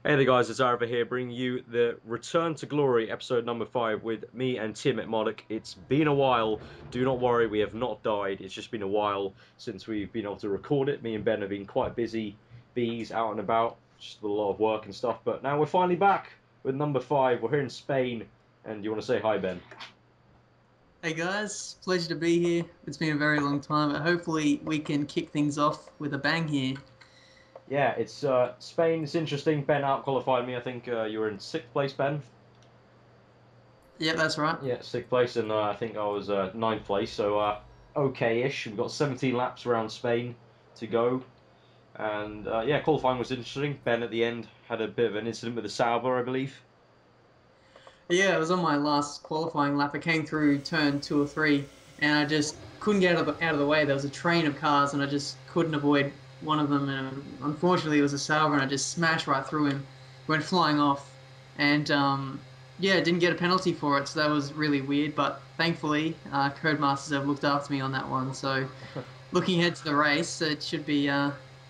Hey there guys, it's aarava here bringing you the Return to Glory episode number 5 with me and Tim at Modic. It's been a while, do not worry, we have not died, it's just been a while since we've been able to record it. Me and Ben have been quite busy, bees out and about, just a lot of work and stuff, but now we're finally back with number 5. We're here in Spain, and you want to say hi, Ben? Hey guys, pleasure to be here. It's been a very long time, but hopefully we can kick things off with a bang here. Yeah, it's Spain, it's interesting. Ben out qualified me, I think you were in 6th place, Ben. Yep, that's right. Yeah, 6th place, and I think I was 9th place, so okay-ish. We've got 17 laps around Spain to go, and yeah, qualifying was interesting. Ben at the end had a bit of an incident with the Sauber, I believe. Yeah, it was on my last qualifying lap. I came through turn 2 or 3, and I just couldn't get out of the way. There was a train of cars, and I just couldn't avoid one of them. And unfortunately, it was a Sauber, and I just smashed right through him, went flying off, and yeah, didn't get a penalty for it. So that was really weird. But thankfully, Codemasters have looked after me on that one. So looking ahead to the race, it should be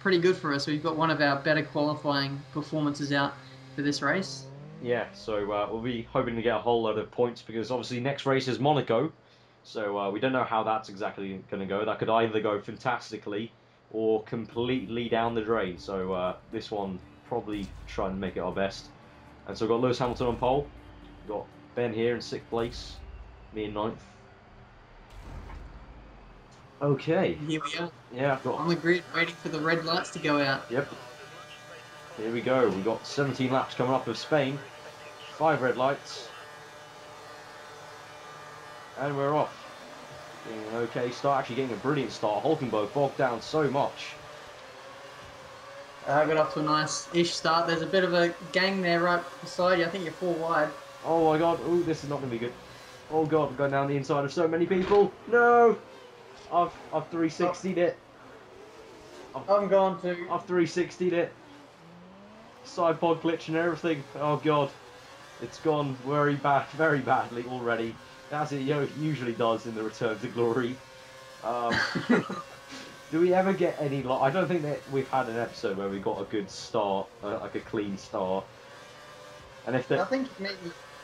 pretty good for us. We've got one of our better qualifying performances out for this race. Yeah, so we'll be hoping to get a whole load of points because obviously next race is Monaco, so we don't know how that's exactly going to go. That could either go fantastically or completely down the drain. So this one probably try and make it our best. And so we've got Lewis Hamilton on pole. We've got Ben here in 6th place, me in 9th. Okay. Here we are Yeah, I've on got. the grid, waiting for the red lights to go out. Yep. Here we go. We've got 17 laps coming up of Spain. 5 red lights. And we're off. Getting an okay start. Actually getting a brilliant start. Hulkenberg bogged down so much. Got off to a nice-ish start. There's a bit of a gang there right beside you. I think you're 4 wide. Oh my god. Oh, this is not going to be good. Oh god, I'm going down the inside of so many people. No! I've 360'd it. I'm going to. I've 360'd it. Side pod glitch and everything. Oh god. It's gone very badly already. As it usually does in the Return to Glory. Um, do we ever get any? I don't think that we've had an episode where we got a good start, like a clean start. And if I that, think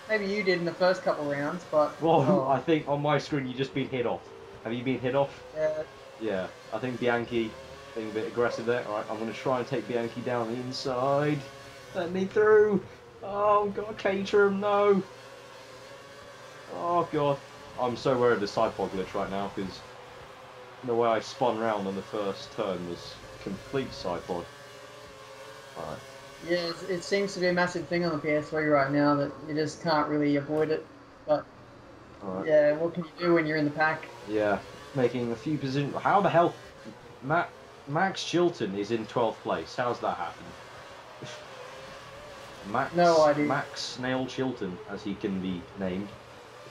maybe you did in the first couple rounds, but well, oh, I think on my screen you just been hit off. Have you been hit off? yeah. Yeah, I think Bianchi being a bit aggressive there. All right, I'm going to try and take Bianchi down the inside. Let me through. Oh god, Caterham, no. Oh god, I'm so worried of the side pod glitch right now because the way I spun round on the first turn was complete side pod. Alright. Yeah, it seems to be a massive thing on the PS3 right now that you just can't really avoid it. But Alright. yeah, what can you do when you're in the pack? Yeah, making a few positions. How the hell? Max Chilton is in 12th place. How's that happen? No idea. Max Snail Chilton, as he can be named,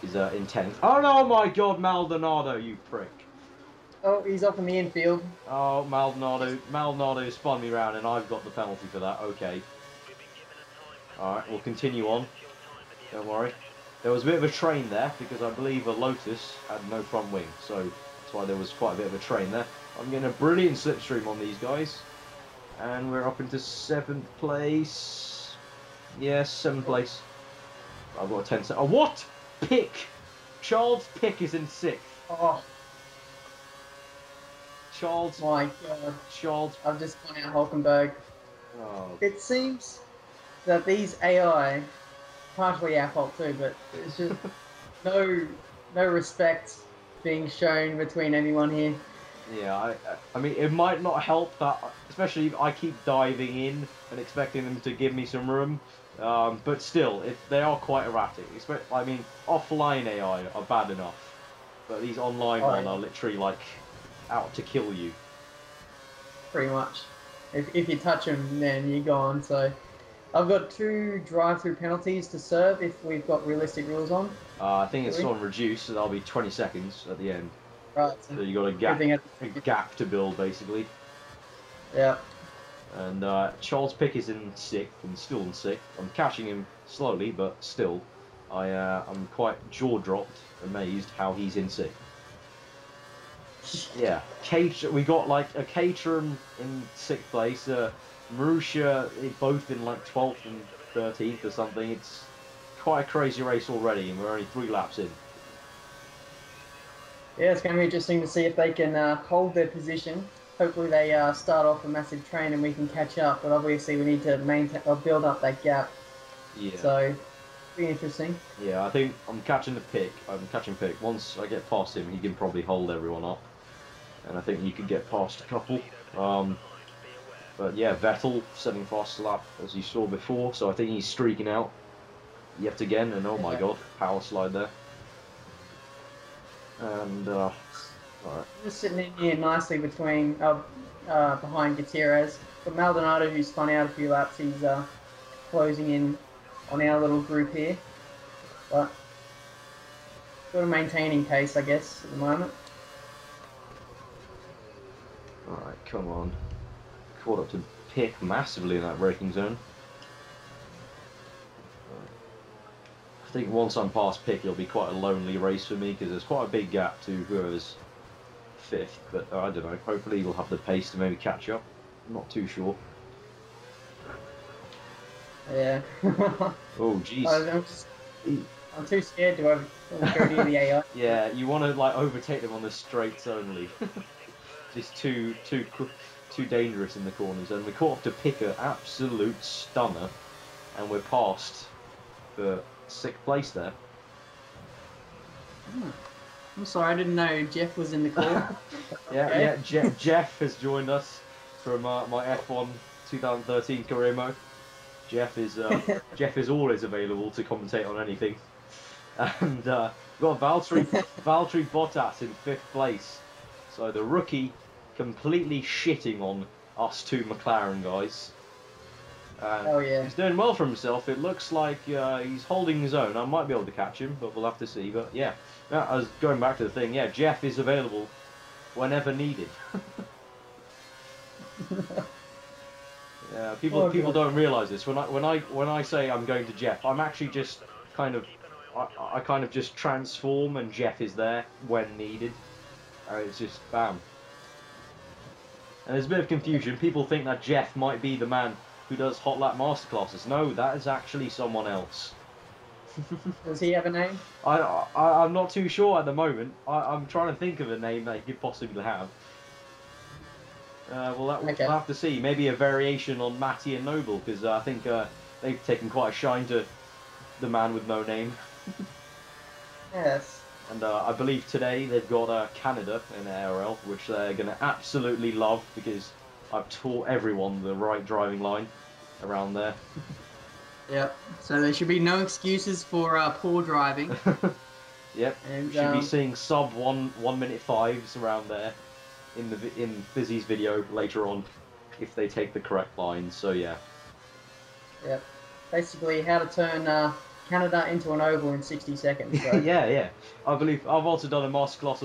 is in 10th. Oh no, my god, Maldonado, you prick. Oh, he's off in the infield. Oh, Maldonado spun me round and I've got the penalty for that. Okay. Alright, we'll continue on. Don't worry. There was a bit of a train there because I believe a Lotus had no front wing. So that's why there was quite a bit of a train there. I'm getting a brilliant slipstream on these guys. And we're up into 7th place. Yes, 7th place. I've got a 10 second. Oh, what? Pick! Charles Pick is in 6th. Oh Charles. my god. Charles. I've just gone out Hulkenberg. Oh. It seems that these AI, partially our fault too, but it's just no respect being shown between anyone here. Yeah, I mean, it might not help that, especially if I keep diving in and expecting them to give me some room. But still, they are quite erratic. I mean, offline AI are bad enough, but these online ones are literally like out to kill you. Pretty much. If you touch them, then you're gone. So I've got 2 drive-through penalties to serve if we've got realistic rules on. I think it's on reduce, so that'll be 20 seconds at the end. Right. So you got a gap to build basically. Yeah. And Charles Pick is in 6th and still in 6th. I'm catching him slowly, but still, I'm quite jaw-dropped, amazed how he's in 6th. Yeah, we got like a Caterham in 6th place, Marussia, both in like 12th and 13th or something. It's quite a crazy race already, and we're only 3 laps in. Yeah, it's going to be interesting to see if they can hold their position. Hopefully they start off a massive train and we can catch up, but obviously we need to maintain or build up that gap. Yeah. So, it'll be interesting. Yeah, I think I'm catching Pick. Once I get past him, he can probably hold everyone up. And I think you could get past a couple. But yeah, Vettel setting fast lap as you saw before, so I think he's streaking out yet again. And oh my god, power slide there. And alright. Just sitting in here nicely between behind Gutierrez. But Maldonado, who's spun out a few laps, he's closing in on our little group here. But sort of maintaining pace, I guess, at the moment. Alright, come on. Caught up to Pick massively in that braking zone. I think once I'm past Pick, it'll be quite a lonely race for me because there's quite a big gap to whoever's 5th. But I don't know. Hopefully, he'll have the pace to maybe catch up. I'm not too sure. Yeah. Oh, jeez. I'm too scared to go near the AI. Yeah, you want to like overtake them on the straights only. Just too dangerous in the corners. And we caught up to Pick an absolute stunner, and we're past for 6th place there. I'm sorry, I didn't know Jeff was in the call. Yeah, Jeff has joined us from my F1 2013 career mode. Jeff is always available to commentate on anything. And we've got Valtteri Bottas in 5th place. So the rookie completely shitting on us 2 McLaren guys. Oh yeah. He's doing well for himself. It looks like he's holding his own. I might be able to catch him, but we'll have to see. But yeah, I was going back to the thing. Yeah, Jeff is available whenever needed. Yeah, people don't realise this. When I say I'm going to Jeff, I'm actually just kind of I kind of just transform, and Jeff is there when needed. It's just bam. And there's a bit of confusion. People think that Jeff might be the man who does hot lap masterclasses. No, that is actually someone else. Does he have a name? I'm not too sure at the moment. I'm trying to think of a name that he could possibly have. We'll have to see. Maybe a variation on Matty and Noble, because I think they've taken quite a shine to the man with no name. Yes. And I believe today they've got Canada in the ARL, which they're going to absolutely love, because I've taught everyone the right driving line around there. Yep. So there should be no excuses for poor driving. Yep. And, should be seeing sub 1 minute 5s around there in Fizzy's video later on, if they take the correct lines. So yeah. Yep. Basically, how to turn Canada into an oval in 60 seconds. So. Yeah. I believe I've also done a masterclass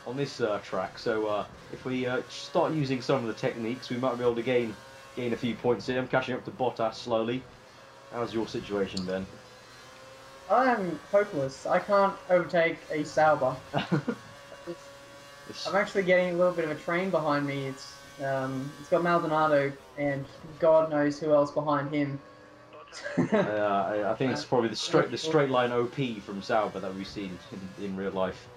on this track. So if we start using some of the techniques, we might be able to gain a few points here. I'm catching up to Bottas slowly. How's your situation, Ben? I'm hopeless. I can't overtake a Sauber. I'm actually getting a little bit of a train behind me. It's got Maldonado and God knows who else behind him. I think it's probably the straight line OP from Sauber that we've seen in real life.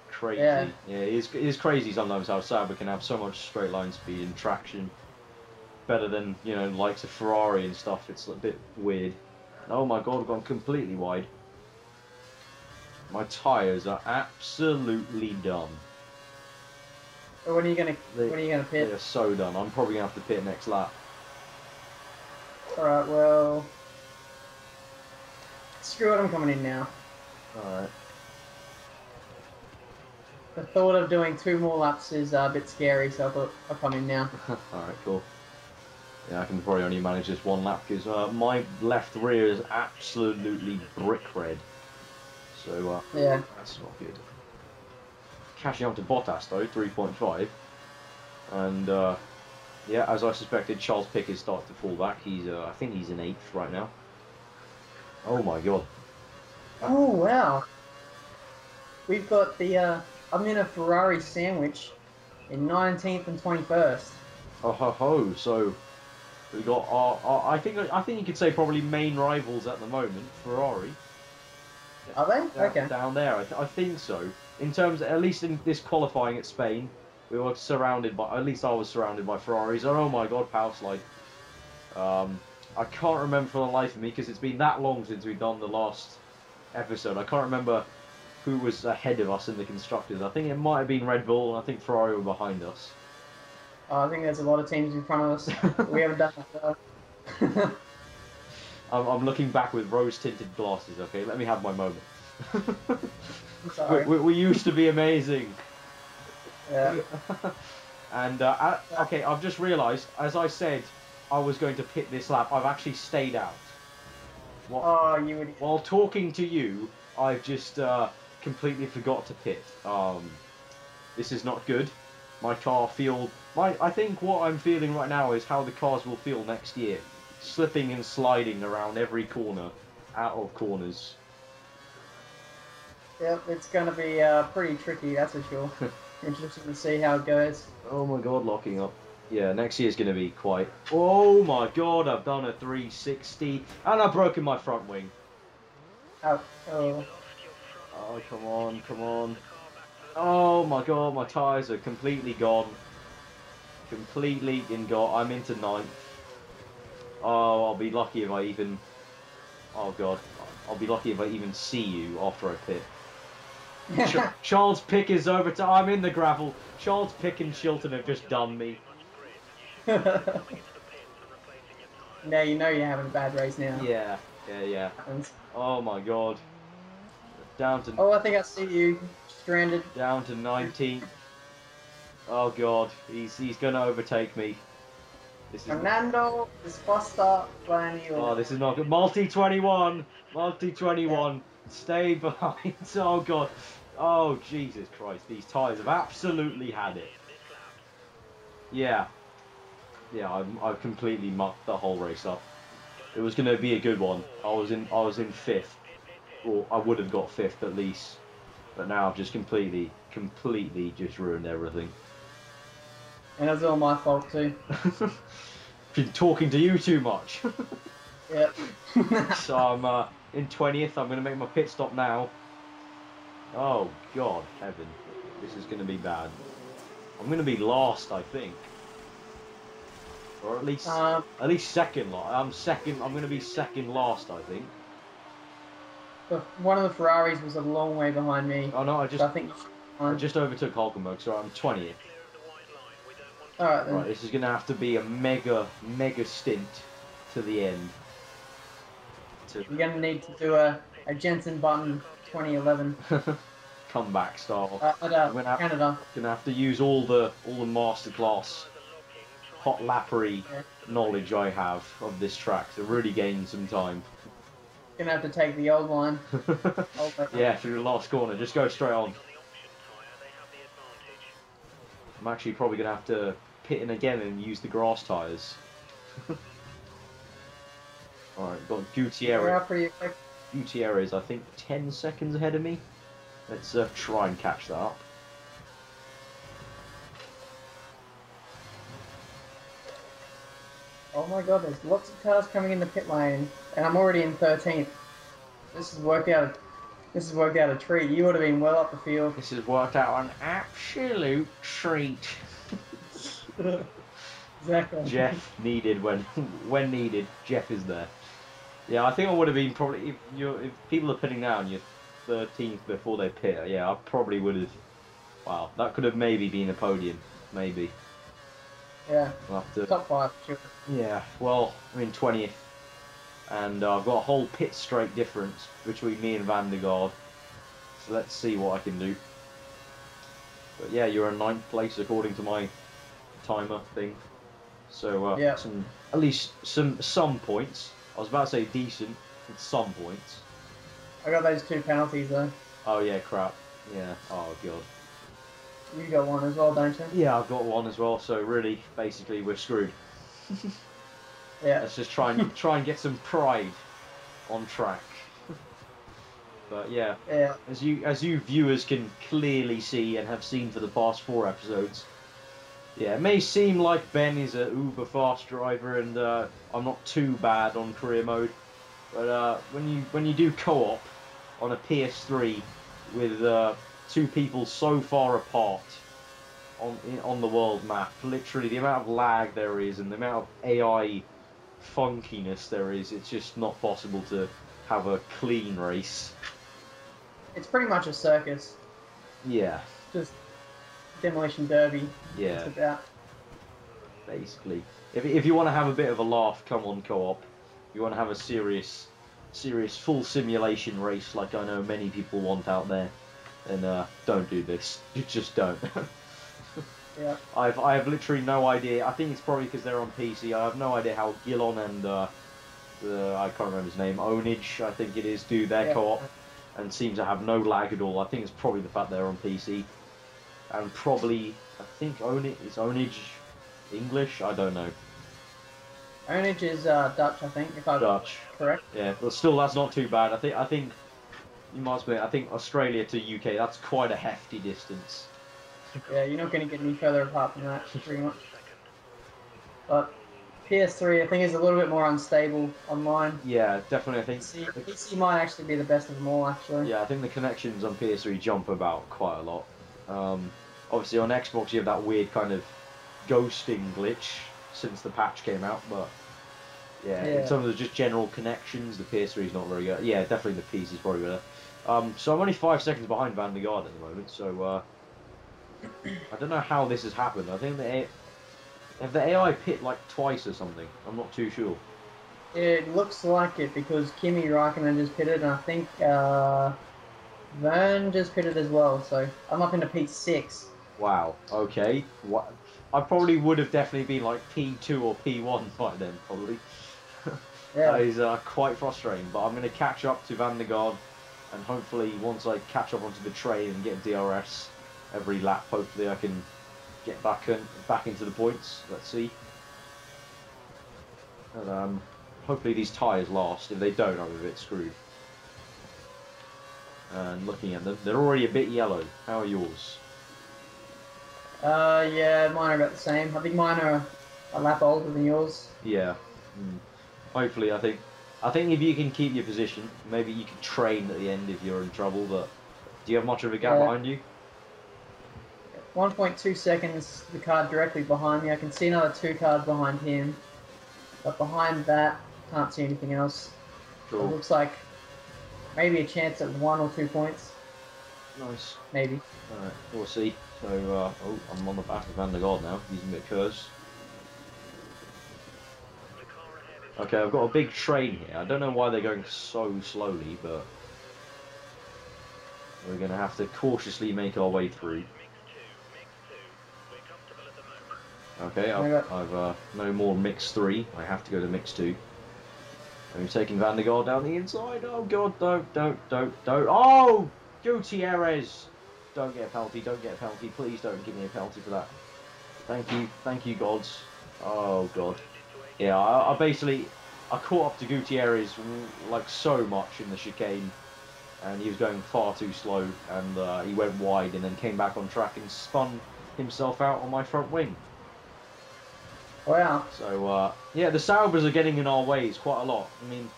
Crazy. Yeah, it is crazy sometimes how Sauber can have so much straight line speed and traction. Better than, likes of Ferrari and stuff. It's a bit weird. Oh my god, I've gone completely wide. My tyres are absolutely done. So when are you gonna pit? They are so done. I'm probably gonna have to pit next lap. Alright, well, screw it, I'm coming in now. Alright. The thought of doing 2 more laps is a bit scary, so I thought I'll come in now. Alright, cool. Yeah, I can probably only manage this 1 lap because my left rear is absolutely brick red. So, yeah, that's not good. Catching up to Bottas though, 3.5. And, yeah, as I suspected, Charles Pick is starting to fall back. He's, I think he's in 8th right now. Oh my god. Oh, wow. We've got the, I'm in a Ferrari sandwich in 19th and 21st. Oh ho ho! So we got our I think you could say probably main rivals at the moment, Ferrari. Are they? Okay. Down there, I think so. In terms, at least in this qualifying at Spain, we were surrounded by. At least I was surrounded by Ferraris. And oh my God, power slide. I can't remember for the life of me because it's been that long since we've done the last episode. I can't remember who was ahead of us in the constructors. I think it might have been Red Bull, and I think Ferrari were behind us. I think there's a lot of teams in front of us. We haven't done that well. I'm looking back with rose-tinted glasses. Okay, let me have my moment. Sorry. We used to be amazing. Yeah. And okay, I've just realised, as I said, I was going to pit this lap. I've actually stayed out. Oh, you would. While talking to you, I've just completely forgot to pit. This is not good. My car I think what I'm feeling right now is how the cars will feel next year. Slipping and sliding around every corner, out of corners. Yep, it's going to be pretty tricky, that's for sure. Interesting to see how it goes. Oh my God, locking up. Yeah, next year's going to be quite... Oh my God, I've done a 360 and I've broken my front wing. Oh, oh. Oh, come on, come on. Oh my God, my tyres are completely gone. Completely gone. I'm into 9th. Oh, I'll be lucky if I even... Oh God, I'll be lucky if I even see you after I pit. Charles Pick is over to... I'm in the gravel. Charles Pick and Shilton have just done me. Now you know you're having a bad race now. Yeah. Oh my God. Down to... Oh, I think I see you stranded. Down to 19th. Oh God, he's gonna overtake me. This is... Fernando is faster than you. Oh, this is not good. Multi 21. Stay behind. Oh God. Oh Jesus Christ. These tyres have absolutely had it. Yeah. Yeah, I've completely mucked the whole race up. It was gonna be a good one. I was in 5th. Or I would have got 5th at least. But now I've just completely just ruined everything. And it's all my fault too. Been talking to you too much. Yep. So I'm in 20th. I'm going to make my pit stop now. Oh God, heaven, this is going to be bad. I'm going to be last, I think, or at least second. I'm second. I'm going to be second last, I think. One of the Ferraris was a long way behind me. Oh no, I think just overtook Hulkenberg, so I'm 20th. Alright then. Right, this is going to have to be a mega stint to the end. You're going to need to do a Jensen Button 2011. Comeback style. Canada. Gonna have to use all the masterclass hot lappery knowledge I have of this track to really gain some time. Gonna have to take the old line. Yeah, through the last corner. Just go straight on. I'm actually probably gonna have to pit in again and use the grass tyres. Alright, got Gutierrez. Gutierrez, I think 10 seconds ahead of me. Let's try and catch that up. Oh my God, there's lots of cars coming in the pit lane, and I'm already in 13th. This has worked out a treat. You would have been well up the field. This has worked out an absolute treat. Exactly. Jeff needed when needed. Jeff is there. Yeah, I think I would have been probably if people are pitting now and you're 13th before they pit. Yeah, I probably would have. Wow, that could have maybe been a podium, maybe. Yeah. We'll have to, top 5, sure. Yeah. Well, I'm in 20th, and I've got a whole pit straight difference between me and Van der Gaard. So let's see what I can do. But yeah, you're in 9th place according to my timer thing. So yeah. At least some points. I was about to say decent, but some points. I got those 2 penalties though. Oh yeah, crap. Yeah. Oh God. You got one as well, don't you? Yeah, I've got one as well. So really, basically, we're screwed. Yeah. Let's just try and get some pride on track. But yeah, as you viewers can clearly see and have seen for the past 4 episodes, Yeah, it may seem like Ben is a uber fast driver and I'm not too bad on career mode, but when you do co-op on a PS3 with two people so far apart on the world map, literally the amount of lag there is and the amount of AI funkiness there is, it's just not possible to have a clean race. It's pretty much a circus. Yeah. Just demolition derby. Yeah. Just about. Basically, if you want to have a bit of a laugh, come on co-op. If you want to have a serious full simulation race like I know many people want out there, then don't do this. You just don't. Yeah. I have literally no idea. I think it's probably because they're on PC. I have no idea how Gillon and I can't remember his name, Onage, I think it is, do their co-op and seem to have no lag at all. I think it's probably the fact they're on PC, and probably I think Onage English. I don't know. Onage is Dutch, I think, if I'm Dutch. correct. Yeah, but still, that's not too bad. I think you must be. I think Australia to UK, that's quite a hefty distance. Yeah, you're not going to get any further apart from that, pretty much. But PS3, I think, is a little bit more unstable online. Yeah, definitely. I think PC might actually be the best of them all, actually. Yeah, I think the connections on PS3 jump about quite a lot. Obviously, on Xbox, you have that weird kind of ghosting glitch since the patch came out, but yeah, in terms of just general connections, the PS3 is not very good. Yeah, definitely the PC is probably better. So I'm only 5 seconds behind Van der Garde at the moment, so I don't know how this has happened. I think have the AI pit like twice or something. I'm not too sure. It looks like it because Kimi Raikkonen just pitted, and I think Vern just pitted as well. So I'm up into P6. Wow. Okay. What? I probably would have definitely been like P2 or P1 by then, probably. Yeah. That is quite frustrating, but I'm going to catch up to Van der Garde, and hopefully once I catch up onto the train and get DRS every lap, hopefully I can get back into the points. Let's see. And hopefully these tyres last. If they don't, I'm a bit screwed. And looking at them, they're already a bit yellow. How are yours? Yeah, mine are about the same. I think mine are a lap older than yours. Yeah. Hopefully, I think if you can keep your position, maybe you can train at the end if you're in trouble. But do you have much of a gap behind you? 1.2 seconds, the car directly behind me. I can see another 2 cars behind him, but behind that, can't see anything else. Cool. It looks like maybe a chance at 1 or 2 points. Nice. Maybe. Alright, we'll see. So, I'm on the back of Van der Garde now, using a bit of curves. Okay, I've got a big train here. I don't know why they're going so slowly, but we're going to have to cautiously make our way through. Okay, I've no more mix 3. I have to go to mix 2. And we've taken Van der Garde down the inside. Oh god, don't. Oh! Gutierrez! Don't get a penalty, please don't give me a penalty for that. Thank you gods. Oh god. Yeah, I caught up to Gutierrez like so much in the chicane, and he was going far too slow, and he went wide and then came back on track and spun himself out on my front wing. Wow. So, yeah, the Saubers are getting in our ways quite a lot. I mean,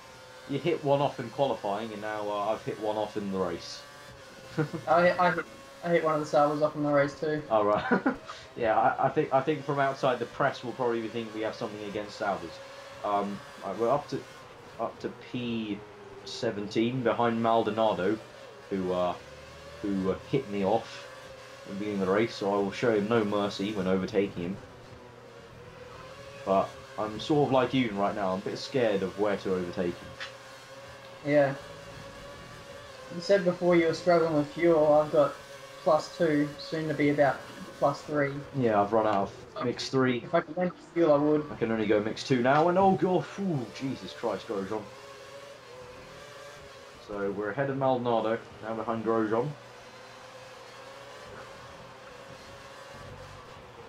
you hit one off in qualifying, and now I've hit one off in the race. I hit one of the Saubers off in the race too. Oh, right. Yeah, I think from outside the press will probably think we have something against Saubers. We're up to P17 behind Maldonado, who hit me off at the beginning of the race, so I will show him no mercy when overtaking him. But I'm sort of like you right now. I'm a bit scared of where to overtake him. Yeah. You said before you were struggling with fuel. I've got +2, soon to be about +3. Yeah, I've run out of mix 3. If I could win fuel, I would. I can only go mix 2 now, and oh god, ooh, Jesus Christ, Grosjean. So we're ahead of Maldonado, now behind Grosjean.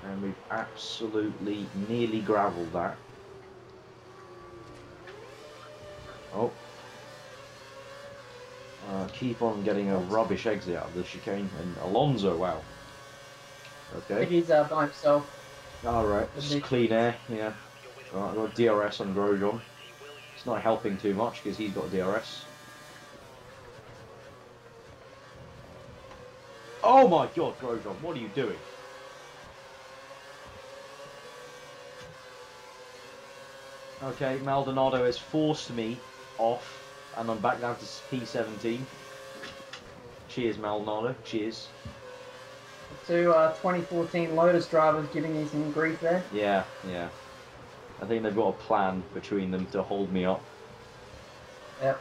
And we've absolutely nearly gravelled that. Oh. Keep on getting a rubbish exit out of the chicane. And Alonso, wow. Okay. I think he's by himself. Alright, just clean air, yeah. Alright, I've got DRS on Grosjean. It's not helping too much because he's got DRS. Oh my god, Grosjean, what are you doing? Okay, Maldonado has forced me off, and I'm back down to P17. Cheers, Maldonado. Cheers. Two 2014 Lotus drivers giving you some grief there. Yeah, yeah. I think they've got a plan between them to hold me up. Yep.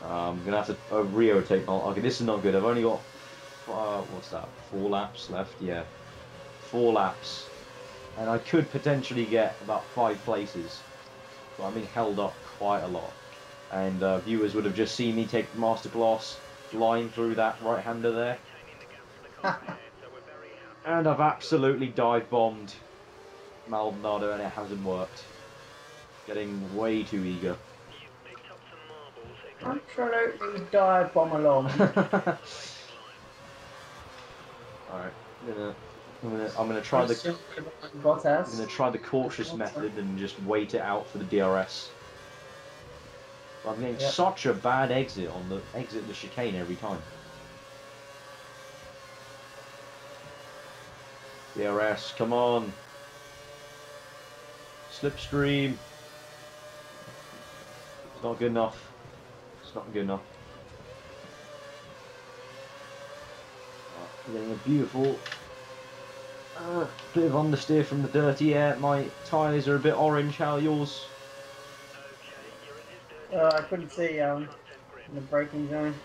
I'm gonna have to re-rotate. Okay, this is not good. I've only got what's that? 4 laps left. Yeah, 4 laps, and I could potentially get about 5 places. But I'm being held up quite a lot, and viewers would have just seen me take the masterclass line through that right-hander there. And I've absolutely dive-bombed Maldonado and it hasn't worked. Getting way too eager. Absolutely dive bomb along. Alright, I'm gonna try the cautious method and just wait it out for the DRS. I'm getting such a bad exit on the chicane every time. DRS, come on. Slipstream. It's not good enough. It's not good enough. Getting a beautiful bit of understeer from the dirty air. My tyres are a bit orange. How are yours? I couldn't see in the braking zone.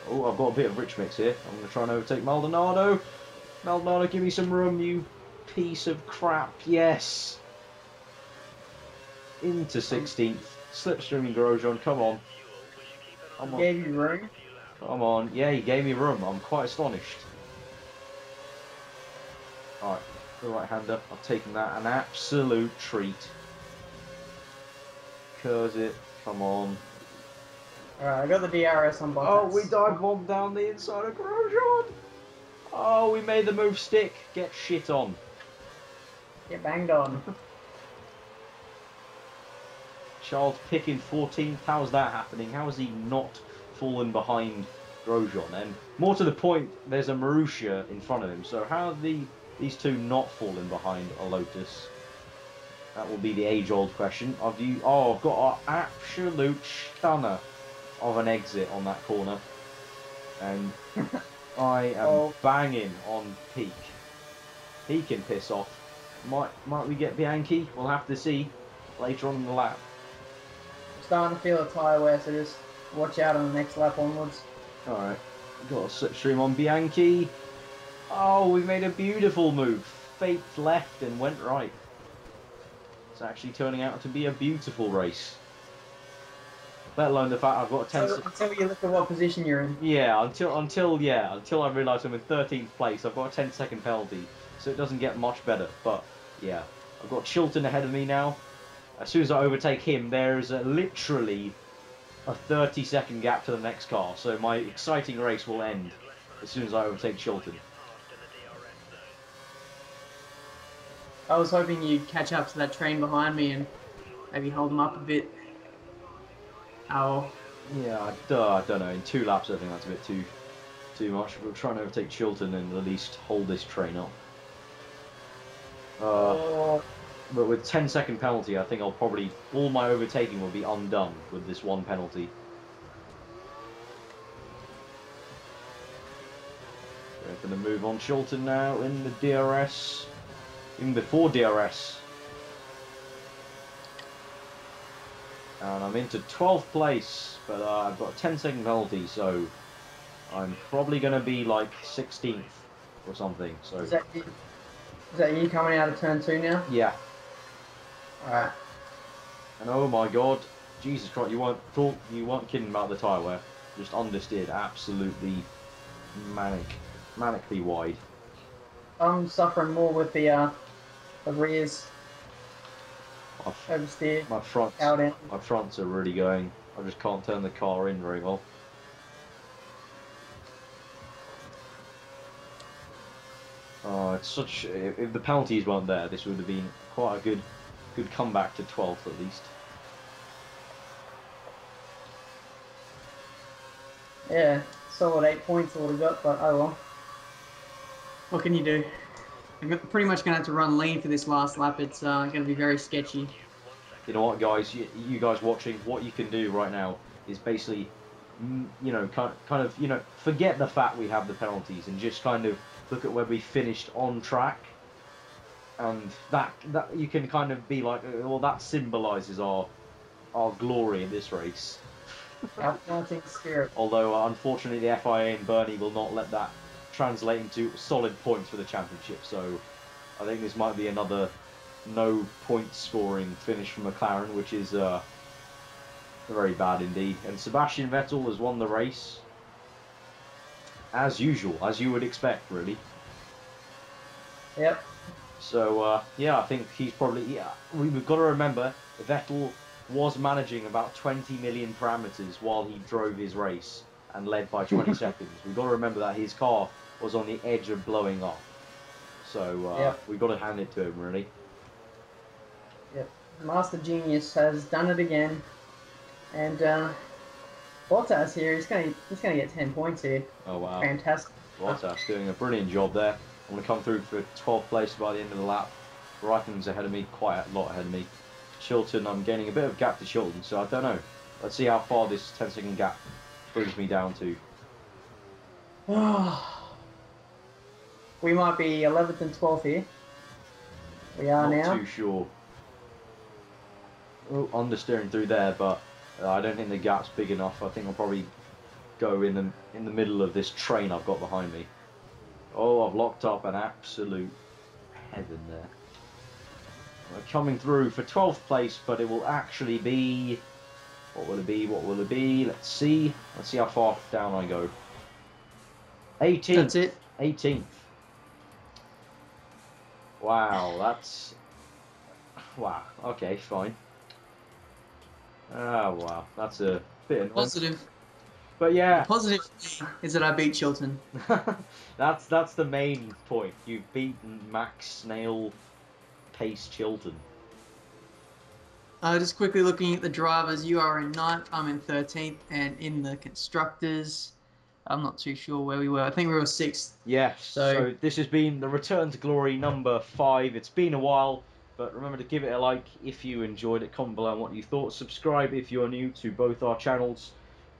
Oh, I've got a bit of rich mix here. I'm going to try and overtake Maldonado. Maldonado, give me some room, you piece of crap. Yes. Into 16th. Slipstreaming Grosjean, come on. Come on. Gave you room? Come on. Yeah, he gave me room. I'm quite astonished. Alright, the right-hander. I've taken that. An absolute treat. Curse it. Come on. Alright, I got the DRS on Bottas. Oh, we dive bombed down the inside of Grosjean. Oh, we made the move stick. Get shit on. Get banged on. Charles Pickin 14th. How's that happening? How has he not fallen behind Grosjean? And more to the point, there's a Marussia in front of him. So how have these two not fallen behind a Lotus? That will be the age-old question. I've got an absolute stunner of an exit on that corner. And I am banging on peak. He can piss off. Might we get Bianchi? We'll have to see later on in the lap. I'm starting to feel a tyre wear, so just watch out on the next lap onwards. Alright, got a slipstream on Bianchi. Oh, we made a beautiful move. Faked left and went right. It's actually turning out to be a beautiful race. Let alone the fact I've got a 10. Until you look at what position you're in. Yeah, until I realise I'm in 13th place, I've got a 10-second penalty, so it doesn't get much better. But yeah, I've got Chilton ahead of me now. As soon as I overtake him, there is literally a 30-second gap to the next car. So my exciting race will end as soon as I overtake Chilton. I was hoping you'd catch up to that train behind me and maybe hold them up a bit. Oh. Yeah, I don't know. In 2 laps, I think that's a bit too much. We're trying to overtake Chilton and at least hold this train up. But with 10-second penalty, I think all my overtaking will be undone with this one penalty. We're going to move on Chilton now in the DRS. Even before DRS. And I'm into 12th place, but I've got a 10-second penalty, so I'm probably going to be like 16th or something. So is that you coming out of turn 2 now? Yeah. Alright. And oh my god, Jesus Christ, you weren't kidding about the tyre wear. Just understeered, absolutely manically wide. I'm suffering more with the rears. Oversteer. My fronts are really going. I just can't turn the car in very well. It's such. If the penalties weren't there, this would have been quite a good comeback to 12th at least. Yeah, solid 8 points I would have got, but oh well. What can you do? I'm pretty much going to have to run lean for this last lap. It's going to be very sketchy. You know what, guys? You guys watching, what you can do right now is basically, kind of, forget the fact we have the penalties and just kind of look at where we finished on track, and that you can kind of be like, well, that symbolises our glory in this race. Our fighting spirit. Although unfortunately the FIA and Bernie will not let that translate into solid points for the championship, so I think this might be another no point scoring finish from McLaren, which is very bad indeed. And Sebastian Vettel has won the race as usual, as you would expect, really. Yep. So yeah, I think he's probably, we've got to remember Vettel was managing about 20 million parameters while he drove his race and led by 20 seconds. We've got to remember that his car was on the edge of blowing up. So yep. We've got to hand it to him, really. Yep. Master Genius has done it again. And Bottas here, he's gonna get 10 points here. Oh wow. Fantastic. Bottas doing a brilliant job there. I'm going to come through for 12th place by the end of the lap. Reichen's ahead of me, quite a lot ahead of me. Chilton, I'm gaining a bit of gap to Chilton, so I don't know. Let's see how far this 10-second gap brings me down to. We might be 11th and 12th here. We are now. Not too sure. Oh, understeering through there, but I don't think the gap's big enough. I think I'll probably go in the middle of this train I've got behind me. Oh, I've locked up an absolute heaven there. We're coming through for 12th place, but it will actually be... What will it be? What will it be? Let's see. Let's see how far down I go. 18th. That's it. 18th. Wow, that's... Wow, okay, fine. Oh, wow, that's a bit annoying. Positive. But yeah. The positive is that I beat Chilton. that's the main point. You've beaten Max Snail Pace Chilton. Just quickly looking at the drivers, you are in 9th, I'm in 13th, and in the constructors, I'm not too sure where we were. I think we were 6th. Yes, so this has been the Return to Glory number 5. It's been a while, but remember to give it a like if you enjoyed it. Comment below on what you thought. Subscribe if you're new to both our channels.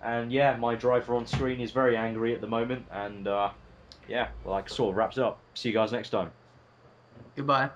And yeah, my driver on screen is very angry at the moment. And yeah, well, that sort of wraps it up. See you guys next time. Goodbye.